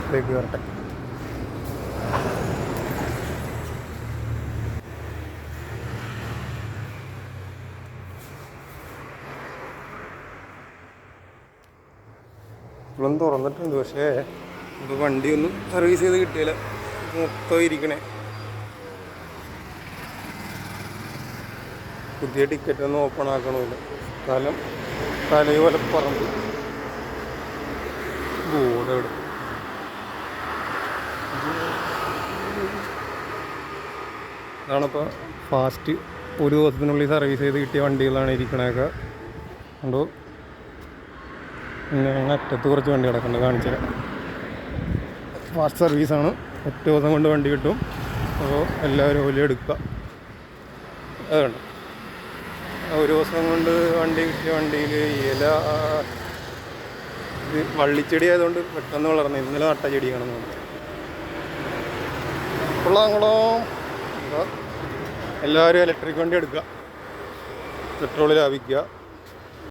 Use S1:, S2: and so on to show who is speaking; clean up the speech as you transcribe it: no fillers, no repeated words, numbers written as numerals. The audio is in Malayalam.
S1: ഡിസ്പ്ലേക്ക് വരട്ടെ. ഇപ്പോഴും തുറന്നിട്ടുണ്ട്, പക്ഷേ ഇപ്പോൾ വണ്ടിയൊന്നും സർവീസ് ചെയ്ത് കിട്ടിയില്ല. മൊത്തം ഇരിക്കണേ. പുതിയ ടിക്കറ്റൊന്നും ഓപ്പൺ ആക്കണമില്ല. സ്ഥലം തലയോലപ്പറമ്പ് ബോർഡ് എവിടെ. അതാണിപ്പോൾ ഫാസ്റ്റ് ഒരു ദിവസത്തിനുള്ളിൽ സർവീസ് ചെയ്ത് കിട്ടിയ വണ്ടികളാണ് ഇരിക്കണതൊക്കെ. കണ്ടോ, പിന്നെ അങ്ങനെ അറ്റത്ത് കുറച്ച് വണ്ടി കിടക്കുന്നുണ്ട്, കാണിച്ചു തരാം. ഫാസ്റ്റ് സർവീസാണ്, ഒറ്റ ദിവസം കൊണ്ട് വണ്ടി കിട്ടും. അപ്പോൾ എല്ലാവരും ഓല എടുക്കുക. അത് കണ്ടോ, ഒരു ദിവസം കൊണ്ട് വണ്ടി കിട്ടിയ വണ്ടിയിൽ ഇല ഇത് വള്ളിച്ചെടി ആയതുകൊണ്ട് പെട്ടെന്ന് വളർന്നു. ഇന്നലെ നട്ട ചെടിയാണെന്ന് തോന്നുന്നു. കൊള്ളാം. എല്ലാവരും ഇലക്ട്രിക് വണ്ടി എടുക്കുക, പെട്രോൾ ലാഭിക്കുക.